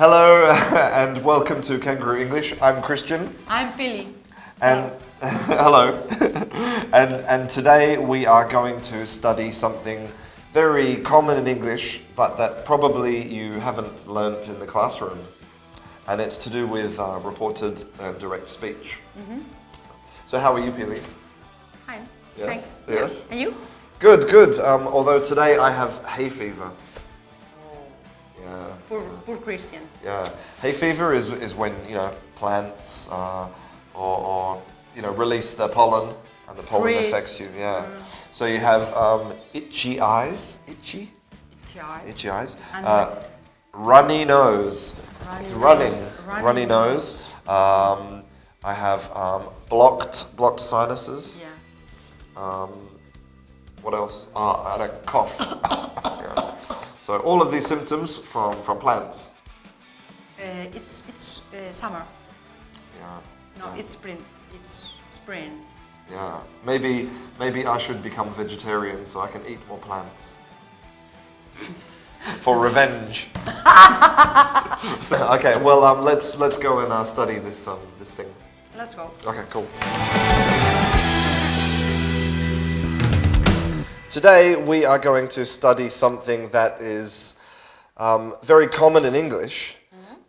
Hello and welcome to Canguro English. I'm Christian. I'm Pili. And hello. and today we are going to study something very common in English, but that probably you haven't learnt in the classroom. And it's to do with reported and direct speech. So how are you, Pili? Fine. Yes. Thanks. Yes. And you? Good, good. Although today I have hay fever. Yeah. Poor Christian. Yeah, hay fever is when plants or release their pollen and the pollen Freeze. affects you. Yeah, so you have itchy eyes, itchy eyes, And runny nose, runny nose. I have blocked sinuses. Yeah. What else? And a cough. Yeah. So all of these symptoms from plants. It's summer. Yeah. No, Yeah. it's spring. It's spring. Yeah. Maybe I should become vegetarian so I can eat more plants. For revenge. Okay. Well, let's go and study this thing. Let's go. Okay. Cool. Today we are going to study something that is very common in English,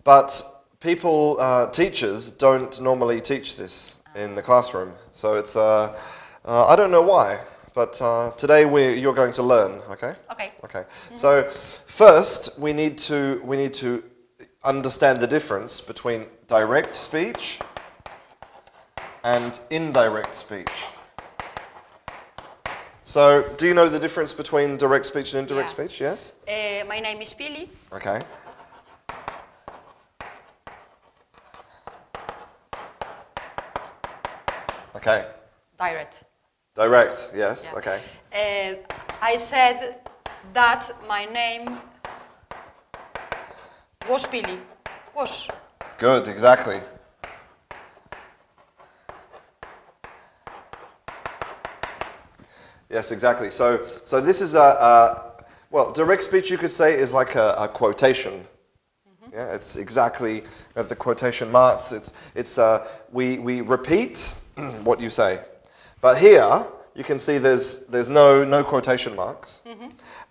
but people, teachers, don't normally teach this in the classroom. So it's, I don't know why, but today you're going to learn, okay? Okay. Okay. So first we need to understand the difference between direct speech and indirect speech. So, do you know the difference between direct speech and indirect speech? Yes? My name is Pili. Okay. Okay. Direct. Direct, yes, Yeah. okay. I said that my name was Pili. Was. Good, exactly. Yes, exactly. So this is well, direct speech you could say is like a quotation. Yeah, it's exactly, we have the quotation marks. We repeat what you say. But here you can see there's no quotation marks.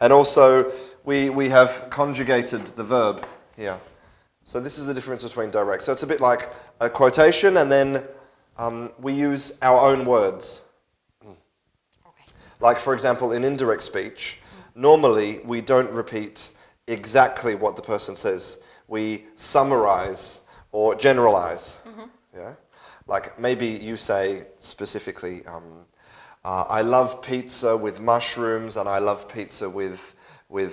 And also we have conjugated the verb here. So this is the difference between direct. So it's a bit like a quotation and then we use our own words. Like, for example, in indirect speech, normally we don't repeat exactly what the person says. We summarize or generalize. Yeah? Like, maybe you say specifically, I love pizza with mushrooms, and I love pizza with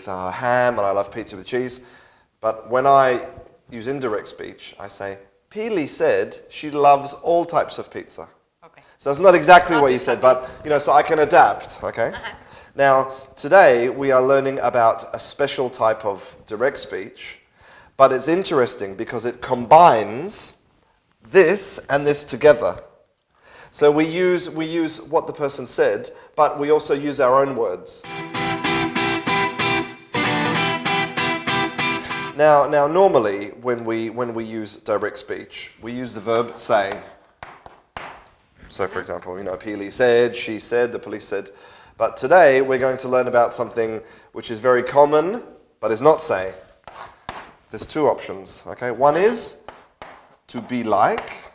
ham, and I love pizza with cheese. But when I use indirect speech, I say, Pili said she loves all types of pizza. So it's not exactly what you said, but so I can adapt, okay? Now, today we are learning about a special type of direct speech, but it's interesting because it combines this and this together. So we use what the person said, but we also use our own words. Now normally when we use direct speech, we use the verb say. So, for example, Pili said, she said, the police said. But today we're going to learn about something which is very common, but is not say. There's two options, okay? One is to be like,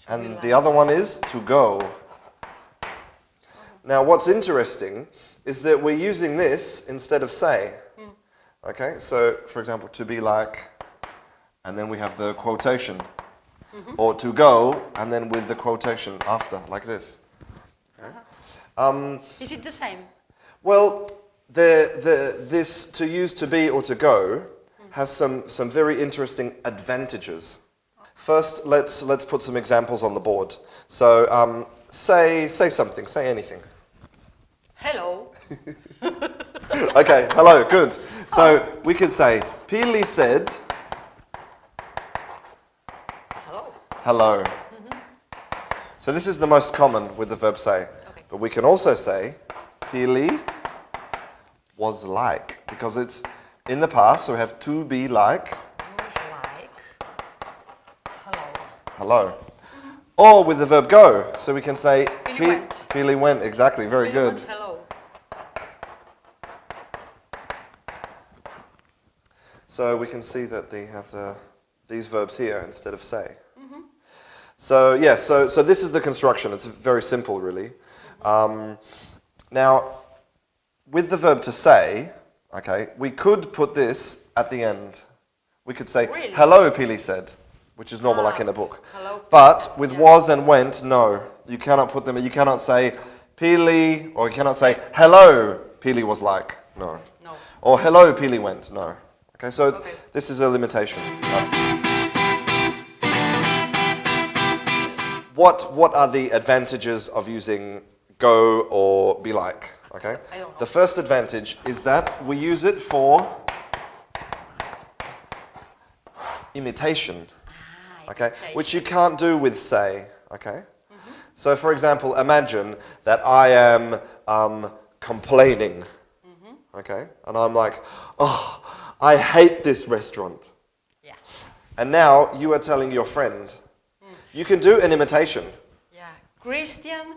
and the other one is to go. Now, what's interesting is that we're using this instead of say. Okay, so, for example, to be like, and then we have the quotation. Or to go, and then with the quotation after, like this. Okay. Is it the same? Well, this to use to be or to go has some very interesting advantages. First, let's put some examples on the board. So say something, say anything. Hello. Okay, hello, good. So we could say, Pili said. Hello. So this is the most common with the verb say. Okay. But we can also say, Pili was like, because in the past, so we have to be like. Was like. Hello. Hello. Or with the verb go, so we can say Pili went. Pili went, exactly, very Pili good. went, hello. So we can see that they have these verbs here instead of say. So yeah, so this is the construction. It's very simple, really. Now, with the verb to say, okay, we could put this at the end. We could say, Really? hello, Pili said, which is normal, like in a book. Hello, But with yeah. was and went, no. You cannot put them, you cannot say, Pili, or you cannot say, hello, Pili was like, no. No. Or hello, Pili went, no. Okay, so Okay. this is a limitation. What are the advantages of using go or be like? Okay. I don't know. The first advantage is that we use it for imitation. Okay, Imitation. which you can't do with say. Okay. So, for example, imagine that I am complaining. Okay, and I'm like, oh, I hate this restaurant. Yeah. And now you are telling your friend. You can do an imitation. Yeah. Christian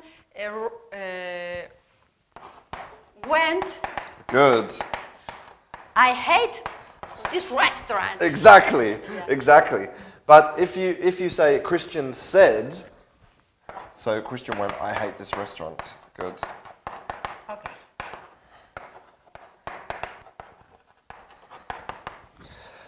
went. Good. I hate this restaurant. Exactly. Yeah. Exactly. But if you say Christian said, so Christian went, I hate this restaurant. Good. Okay.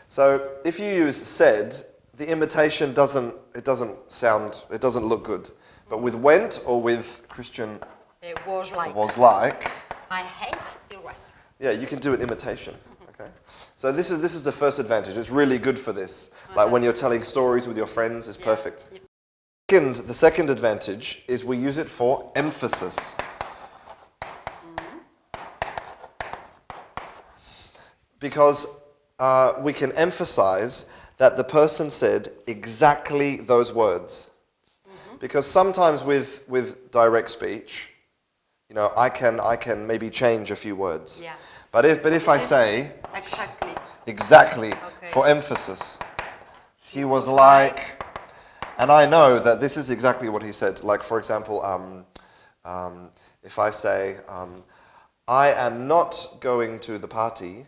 So if you use said, the imitation doesn't look good. But with went or with Christian It was like. was like, I hate the restaurant. yeah, you can do an imitation. Okay. So this is the first advantage. It's really good for this. Like when you're telling stories with your friends, it's perfect. Yeah. The second advantage is we use it for emphasis. Because we can emphasize that the person said exactly those words. Because sometimes with direct speech, you know, I can maybe change a few words. Yeah. But if I say Exactly. Okay. for emphasis, he was like, and I know that this is exactly what he said. Like, for example, if I say, I am not going to the party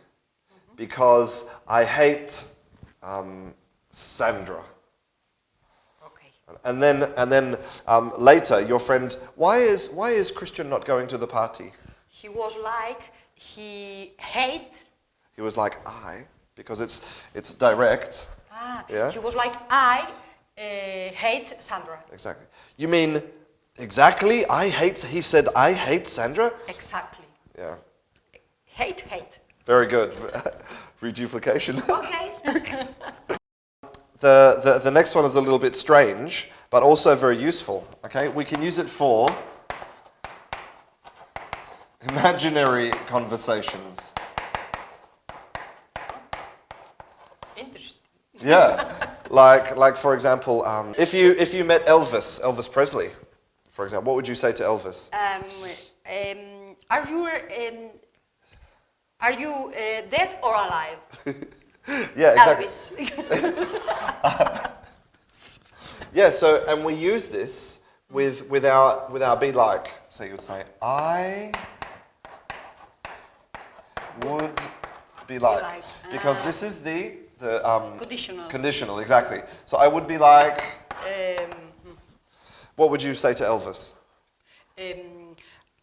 because I hate Sandra. Okay. And then later, your friend, why is Christian not going to the party? He was like, he hate. He was like, because it's direct. Yeah? He was like, I hate Sandra. Exactly. You mean exactly? He said, I hate Sandra? Exactly. Yeah. Hate. Very good. Reduplication. Okay. The next one is a little bit strange, but also very useful. Okay, we can use it for imaginary conversations. Interesting. Yeah, like for example, if you met Elvis Presley, for example, what would you say to Elvis? Are you dead or alive? Yeah, exactly. Elvis. Yeah, so and we use this with our be like. So you would say, I would be like, because this is the Conditional. Conditional, exactly. So I would be like. What would you say to Elvis?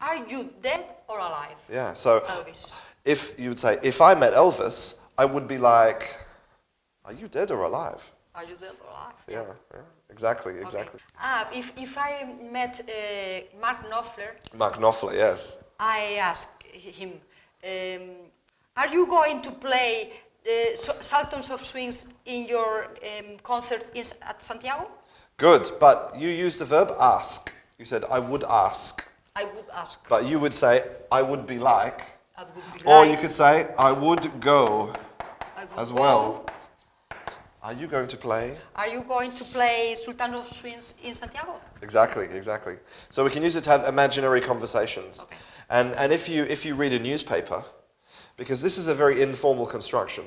Are you dead or alive? Yeah. So Elvis. if you would say, if I met Elvis, I would be like, are you dead or alive? Are you dead or alive? Yeah. Exactly. Okay. If I met Mark Knopfler, Mark Knopfler, yes. I ask him, are you going to play Sultans of Swings in your concert at Santiago? Good, but you used the verb ask. You said, I would ask. I would ask. But you would say, I would be like. I would be Or like. you could say, I would go I would as go. well. Are you going to play? Are you going to play Sultan of Swings in Santiago? Exactly. So we can use it to have imaginary conversations. Okay. And if you read a newspaper, because this is a very informal construction.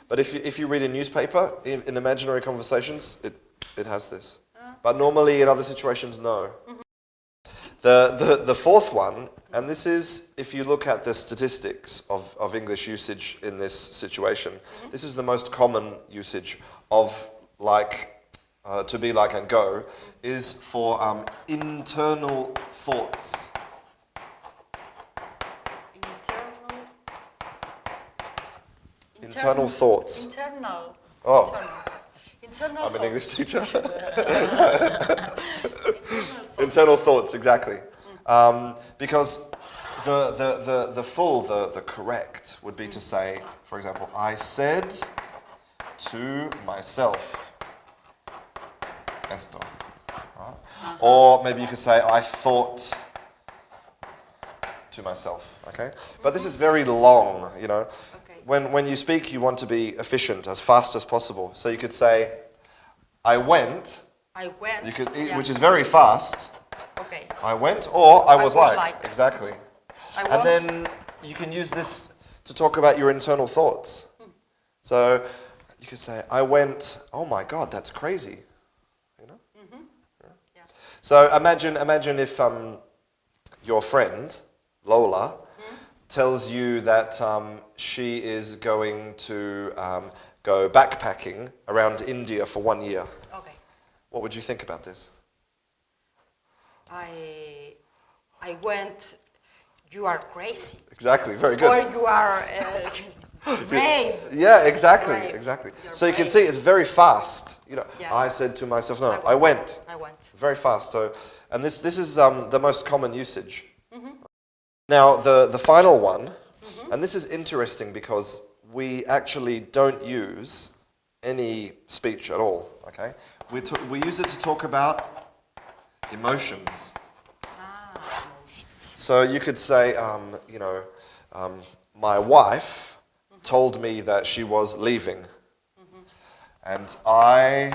But if you read a newspaper, in imaginary conversations, it has this. But normally in other situations, no. The fourth one, and this is, if you look at the statistics of English usage in this situation, this is the most common usage of like, to be like and go, is for internal thoughts. Internal thoughts. Internal. Oh. Internal I'm an English thoughts. teacher. Internal thoughts. Internal thoughts, exactly. Because the correct would be to say, for example, I said to myself, esto. Right? Or maybe you could say, I thought to myself, okay? But this is very long, you know. Okay. When you speak, you want to be efficient, as fast as possible. So you could say, I went, you could, which is very fast. Okay. I went, or I was like. Exactly. And then you can use this to talk about your internal thoughts. So you could say, I went, oh my God, that's crazy. You know? Yeah. So imagine if your friend, Lola, tells you that she is going to go backpacking around India for 1 year. Okay. What would you think about this? I went. You are crazy. Exactly, very good. Or you are brave. Yeah, exactly, Brave. exactly. You're So you can brave. see it's very fast. You know, Yeah. I said to myself, no, I I went. I went. Very fast. So, and this is the most common usage. Now the final one, and this is interesting because we actually don't use any speech at all. Okay, we use it to talk about emotions. So you could say, you know, my wife told me that she was leaving, and I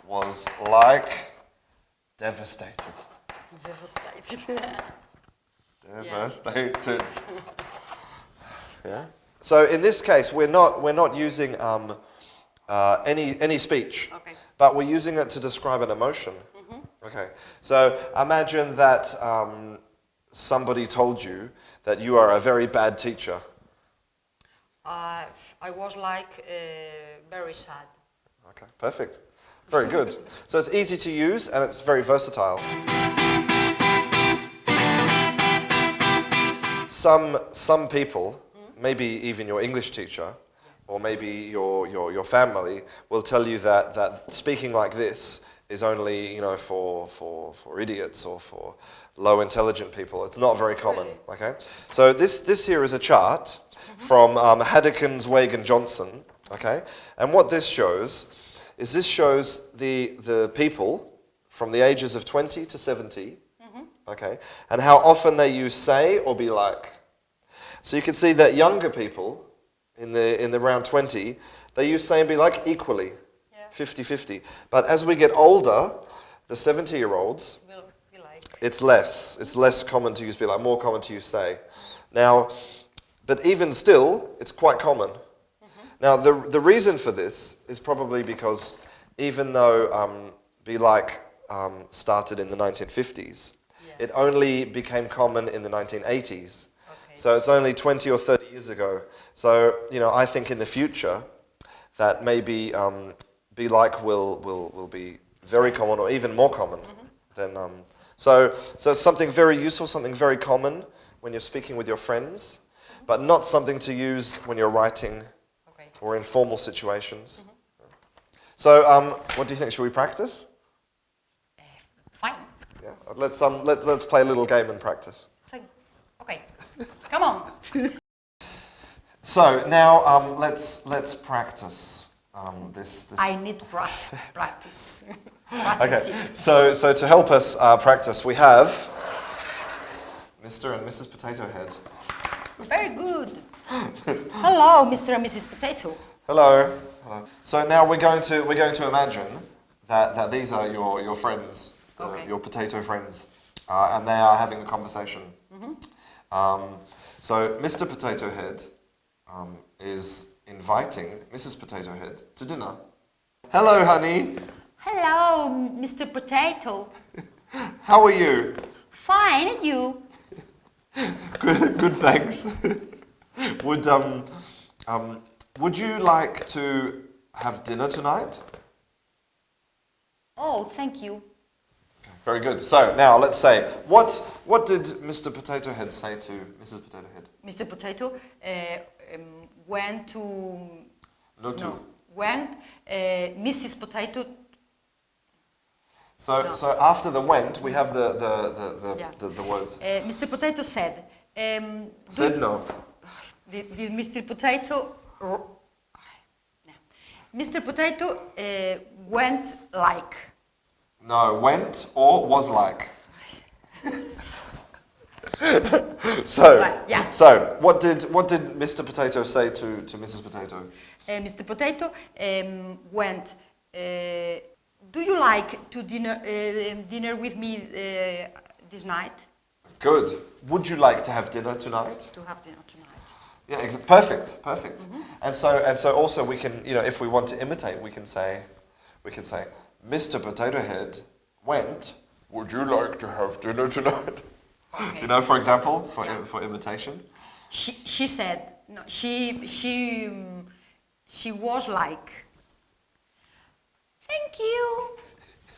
was like devastated. Devastated. Devastated. Yeah. So in this case, we're not using any speech, Okay. but we're using it to describe an emotion. Okay. So imagine that somebody told you that you are a very bad teacher. I was like very sad. Okay. Perfect. Very good. So it's easy to use and it's very versatile. Some people, maybe even your English teacher, or maybe your family, will tell you that speaking like this is only, you know, for idiots or for low intelligent people. It's not very common. Really? Okay. So this here is a chart from Haddekins, Wade and Johnson. Okay. And what this shows is the people from the ages of 20 to 70. Okay, and how often they use say or be like. So you can see that younger people in the round 20, they use say and be like equally, 50-50. But as we get older, the 70-year-olds, Will be like. it's less common to use be like, more common to use say. Now, but even still, it's quite common. Now the reason for this is probably because even though be like started in the 1950s, it only became common in the 1980s. Okay. So it's only 20 or 30 years ago. So, you know, I think in the future that maybe be like will be very common or even more common than so it's something very useful, something very common when you're speaking with your friends, but not something to use when you're writing or in formal situations. So what do you think? Should we practice? Fine. Yeah. Let's play a little game and practice. Okay. Come on. So now let's practice this. I need practice. Okay. So to help us practice, we have Mr. and Mrs. Potato Head. Very good. Hello, Mr. and Mrs. Potato. Hello. Hello. So now we're going to imagine that these are your friends, your potato friends, and they are having a conversation. So Mr. Potato Head is inviting Mrs. Potato Head to dinner. Hello, honey. Hello, Mr. Potato. How are you? Fine, and you? Good, thanks. Would you like to have dinner tonight? Oh, thank you. Very good. So now let's say, what did Mr. Potato Head say to Mrs. Potato Head? Mr. Potato went to... Mrs. Potato... So after the went, we have the words. Mr. Potato said... Said no. This Mr. Potato... Mr. Potato went like... No, went or was like. So what did Mr. Potato say to Mrs. Potato? Mr. Potato went. Do you like to dinner with me this night? Good. Would you like to have dinner tonight? To have dinner tonight. Yeah, perfect. Mm-hmm. And so also we can, if we want to imitate, we can say, Mr. Potato Head went. Would you like to have dinner tonight? Okay. For example, for imitation. She said no. She was like. Thank you.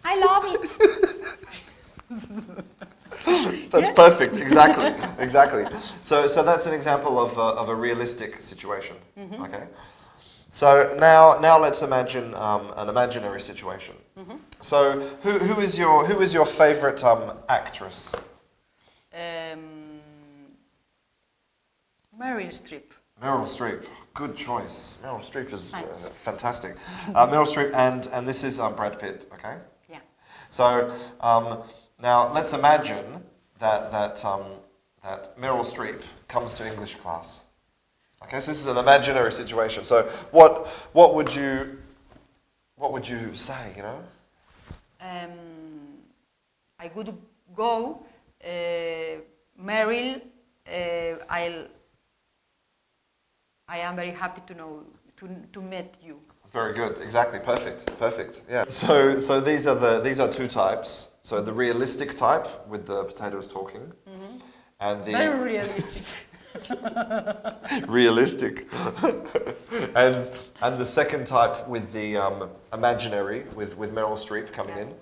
I love it. That's perfect. Exactly. So that's an example of a realistic situation. Mm-hmm. Okay. So now let's imagine an imaginary situation. Mm-hmm. So who is your favorite actress? Meryl Streep. Meryl Streep. Good choice. Meryl Streep is fantastic. Meryl Streep and this is Brad Pitt. Okay. Yeah. So now let's imagine that Meryl Streep comes to English class. Okay, so this is an imaginary situation. So what would you say? I would go, Meryl. I am very happy to meet you. Very good. Exactly. Perfect. Yeah. So these are two types. So the realistic type with the potatoes talking, mm-hmm. and the very realistic. Realistic. and the second type with the imaginary with Meryl Streep coming in.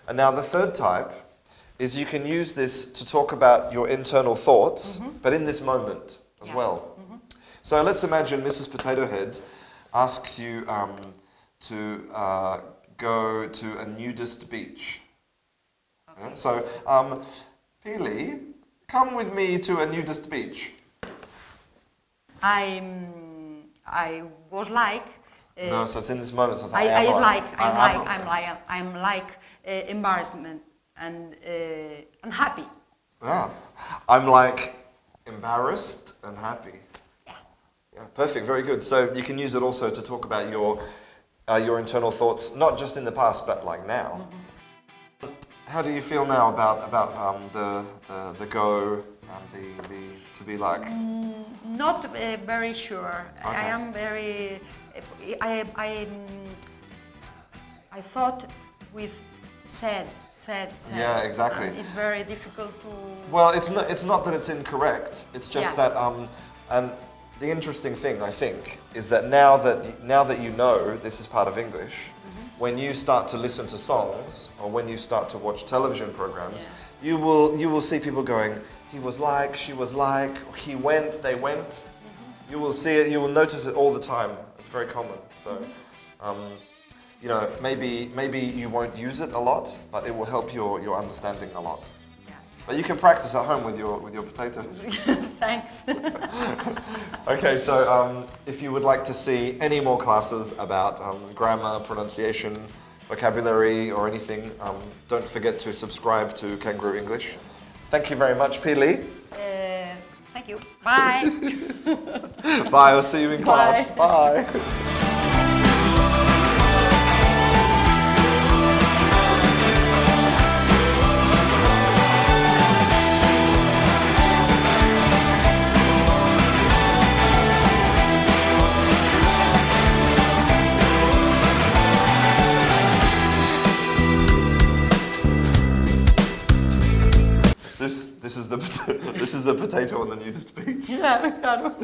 And now the third type is you can use this to talk about your internal thoughts, mm-hmm. but in this moment as well. Mm-hmm. So let's imagine Mrs. Potato Head asks you to go to a nudist beach. Okay. Yeah? So, Pili, come with me to a nudist beach. I was like. No, so it's in this moment. So it's I'm like embarrassment and happy. Yeah, I'm like embarrassed and happy. Yeah, perfect. Very good. So you can use it also to talk about your internal thoughts, not just in the past, but like now. Mm-hmm. How do you feel now about the go and to be like? Not very sure. Okay. I am very. I thought with said. Yeah, exactly. It's very difficult to. Well, it's not that it's incorrect. It's just that and the interesting thing I think is that now that you know this is part of English, mm-hmm. when you start to listen to songs or when you start to watch television programs, you will see people going, he was like, she was like, he went, they went. Mm-hmm. You will see it, you will notice it all the time. It's very common. So, maybe you won't use it a lot, but it will help your understanding a lot. Yeah. But you can practice at home with your potatoes. Thanks. Okay, so if you would like to see any more classes about grammar, pronunciation, vocabulary, or anything, don't forget to subscribe to Canguro English. Thank you very much, Pili. Thank you. Bye. Bye, I'll see you in class. Bye. This is the this is the potato on the nudist beach. Claro, claro.